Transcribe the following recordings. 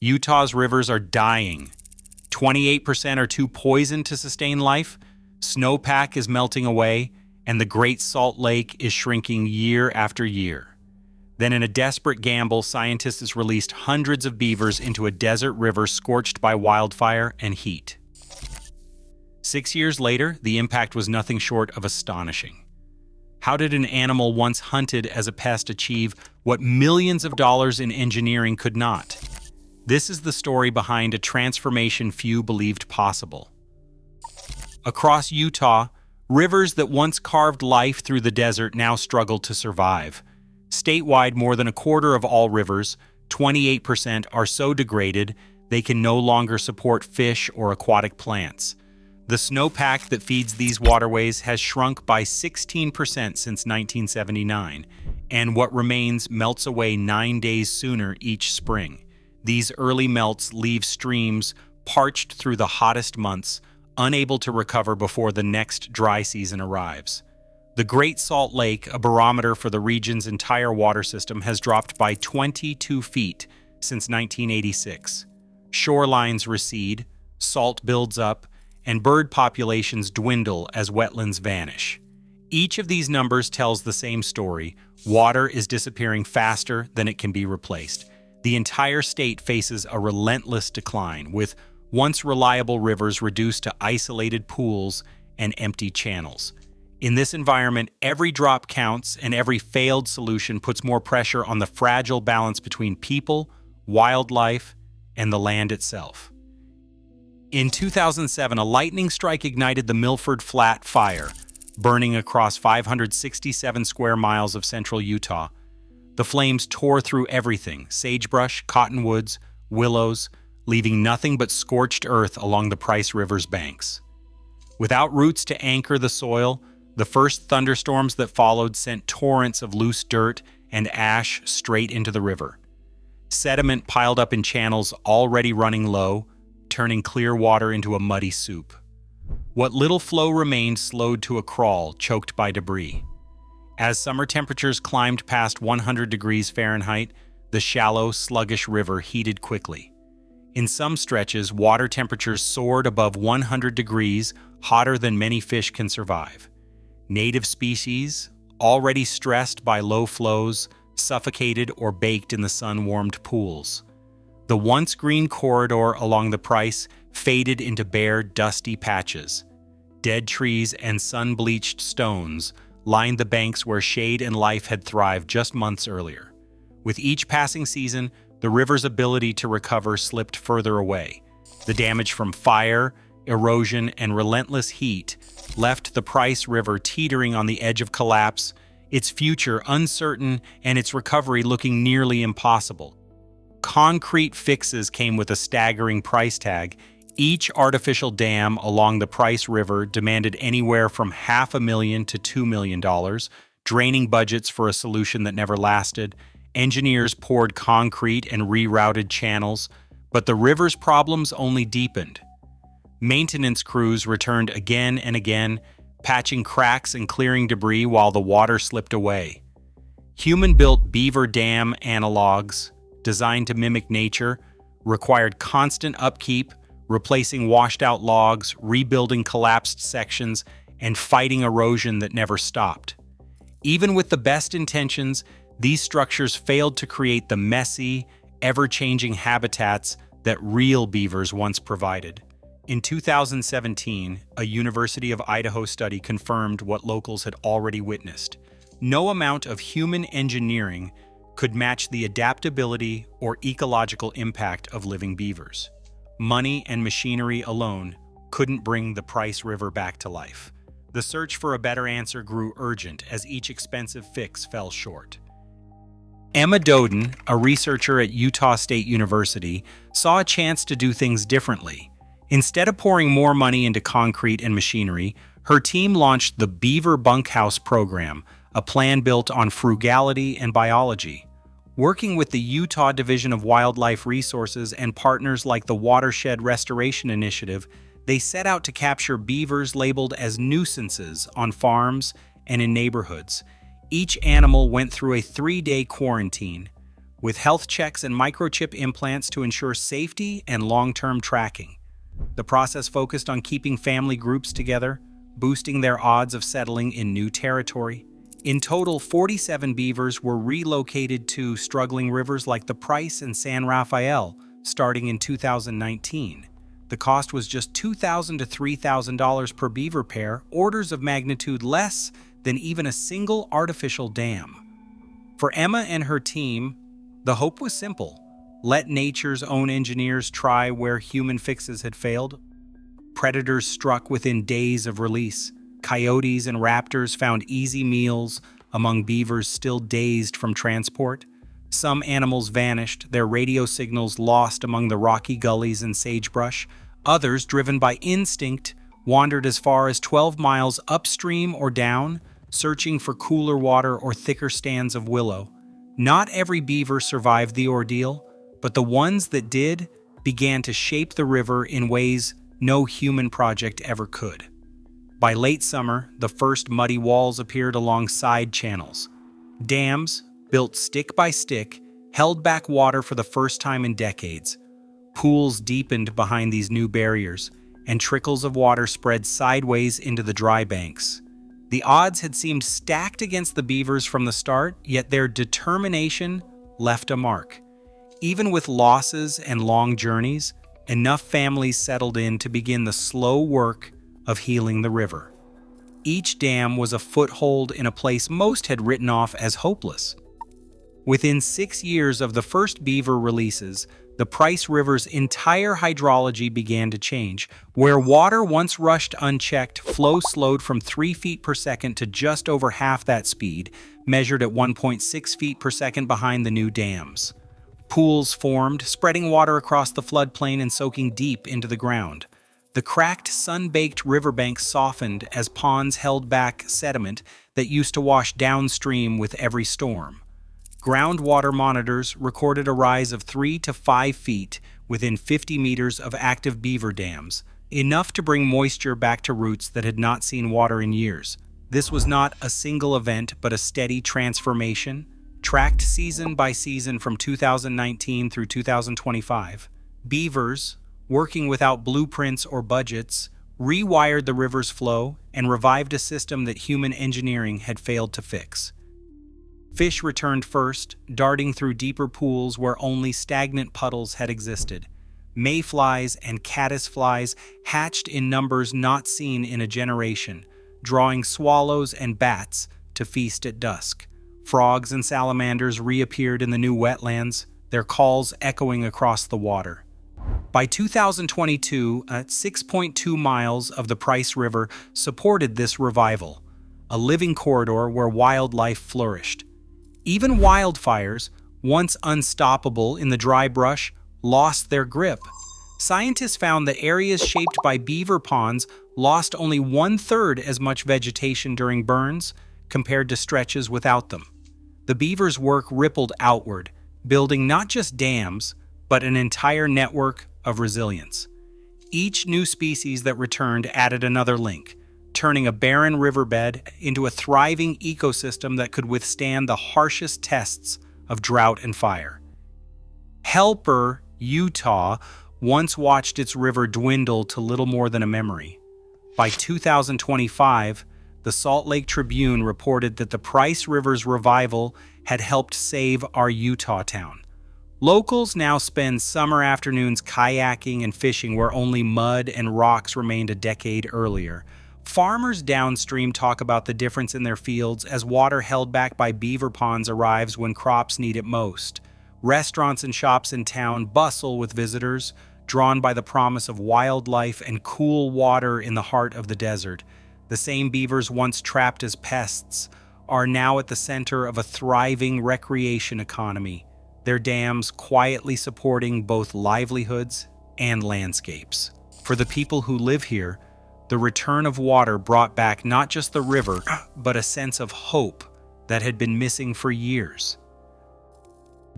Utah's rivers are dying. 28% are too poisoned to sustain life, snowpack is melting away, and the Great Salt Lake is shrinking year after year. Then in a desperate gamble, scientists released hundreds of beavers into a desert river scorched by wildfire and heat. 6 years later, the impact was nothing short of astonishing. How did an animal once hunted as a pest achieve what millions of dollars in engineering could not? This is the story behind a transformation few believed possible. Across Utah, rivers that once carved life through the desert now struggle to survive. Statewide, more than a quarter of all rivers, 28%, are so degraded they can no longer support fish or aquatic plants. The snowpack that feeds these waterways has shrunk by 16% since 1979, and what remains melts away 9 days sooner each spring. These early melts leave streams parched through the hottest months, unable to recover before the next dry season arrives. The Great Salt Lake, a barometer for the region's entire water system, has dropped by 22 feet since 1986. Shorelines recede, salt builds up, and bird populations dwindle as wetlands vanish. Each of these numbers tells the same story. Water is disappearing faster than it can be replaced. The entire state faces a relentless decline, with once reliable rivers reduced to isolated pools and empty channels. In this environment, every drop counts, and every failed solution puts more pressure on the fragile balance between people, wildlife, and the land itself. In 2007, a lightning strike ignited the Milford Flat Fire, burning across 567 square miles of central Utah. The flames tore through everything: sagebrush, cottonwoods, willows, leaving nothing but scorched earth along the Price River's banks. Without roots to anchor the soil, the first thunderstorms that followed sent torrents of loose dirt and ash straight into the river. Sediment piled up in channels already running low, turning clear water into a muddy soup. What little flow remained slowed to a crawl, choked by debris. As summer temperatures climbed past 100 degrees Fahrenheit, the shallow, sluggish river heated quickly. In some stretches, water temperatures soared above 100 degrees, hotter than many fish can survive. Native species, already stressed by low flows, suffocated or baked in the sun-warmed pools. The once green corridor along the Price faded into bare, dusty patches. Dead trees and sun-bleached stones lined the banks where shade and life had thrived just months earlier. With each passing season, the river's ability to recover slipped further away. The damage from fire, erosion, and relentless heat left the Price River teetering on the edge of collapse, its future uncertain and its recovery looking nearly impossible. Concrete fixes came with a staggering price tag. Each artificial dam along the Price River demanded anywhere from $500,000 to $2 million, draining budgets for a solution that never lasted. Engineers poured concrete and rerouted channels, but the river's problems only deepened. Maintenance crews returned again and again, patching cracks and clearing debris while the water slipped away. Human-built Beaver dam analogs, designed to mimic nature, required constant upkeep, replacing washed-out logs, rebuilding collapsed sections, and fighting erosion that never stopped. Even with the best intentions, these structures failed to create the messy, ever-changing habitats that real beavers once provided. In 2017, a University of Idaho study confirmed what locals had already witnessed. No amount of human engineering could match the adaptability or ecological impact of living beavers. Money and machinery alone couldn't bring the Price River back to life. The search for a better answer grew urgent as each expensive fix fell short. Emma Doden, a researcher at Utah State University, saw a chance to do things differently. Instead of pouring more money into concrete and machinery, her team launched the Beaver Bunkhouse program, a plan built on frugality and biology. Working with the Utah Division of Wildlife Resources and partners like the Watershed Restoration Initiative, they set out to capture beavers labeled as nuisances on farms and in neighborhoods. Each animal went through a 3-day quarantine, with health checks and microchip implants to ensure safety and long-term tracking. The process focused on keeping family groups together, boosting their odds of settling in new territory. In total, 47 beavers were relocated to struggling rivers like the Price and San Rafael, starting in 2019. The cost was just $2,000 to $3,000 per beaver pair, orders of magnitude less than even a single artificial dam. For Emma and her team, the hope was simple. Let nature's own engineers try where human fixes had failed. Predators struck within days of release. Coyotes and raptors found easy meals among beavers still dazed from transport. Some animals vanished, their radio signals lost among the rocky gullies and sagebrush. Others, driven by instinct, wandered as far as 12 miles upstream or down, searching for cooler water or thicker stands of willow. Not every beaver survived the ordeal, but the ones that did began to shape the river in ways no human project ever could. By late summer, the first muddy walls appeared along side channels. Dams, built stick by stick, held back water for the first time in decades. Pools deepened behind these new barriers, and trickles of water spread sideways into the dry banks. The odds had seemed stacked against the beavers from the start, yet their determination left a mark. Even with losses and long journeys, enough families settled in to begin the slow work of healing the river. Each dam was a foothold in a place most had written off as hopeless. Within 6 years of the first beaver releases, the Price River's entire hydrology began to change. Where water once rushed unchecked, flow slowed from 3 feet per second to just over half that speed, measured at 1.6 feet per second behind the new dams. Pools formed, spreading water across the floodplain and soaking deep into the ground. The cracked, sun-baked riverbanks softened as ponds held back sediment that used to wash downstream with every storm. Groundwater monitors recorded a rise of 3 to 5 feet within 50 meters of active beaver dams, enough to bring moisture back to roots that had not seen water in years. This was not a single event, but a steady transformation, tracked season by season from 2019 through 2025. Beavers, working without blueprints or budgets, rewired the river's flow and revived a system that human engineering had failed to fix. Fish returned first, darting through deeper pools where only stagnant puddles had existed. Mayflies and caddisflies hatched in numbers not seen in a generation, drawing swallows and bats to feast at dusk. Frogs and salamanders reappeared in the new wetlands, their calls echoing across the water. By 2022, 6.2 miles of the Price River supported this revival, a living corridor where wildlife flourished. Even wildfires, once unstoppable in the dry brush, lost their grip. Scientists found that areas shaped by beaver ponds lost only 1/3 as much vegetation during burns compared to stretches without them. The beavers' work rippled outward, building not just dams, but an entire network of resilience. Each new species that returned added another link, turning a barren riverbed into a thriving ecosystem that could withstand the harshest tests of drought and fire. Helper, Utah, once watched its river dwindle to little more than a memory. By 2025, the Salt Lake Tribune reported that the Price River's revival had helped save our Utah town. Locals now spend summer afternoons kayaking and fishing where only mud and rocks remained a decade earlier. Farmers downstream talk about the difference in their fields as water held back by beaver ponds arrives when crops need it most. Restaurants and shops in town bustle with visitors, drawn by the promise of wildlife and cool water in the heart of the desert. The same beavers once trapped as pests are now at the center of a thriving recreation economy, their dams quietly supporting both livelihoods and landscapes. For the people who live here, the return of water brought back not just the river, but a sense of hope that had been missing for years.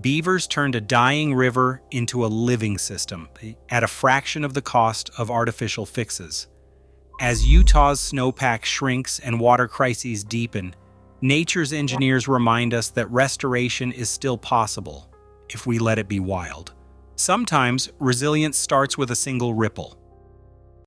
Beavers turned a dying river into a living system at a fraction of the cost of artificial fixes. As Utah's snowpack shrinks and water crises deepen, nature's engineers remind us that restoration is still possible. if we let it be wild. Sometimes resilience starts with a single ripple.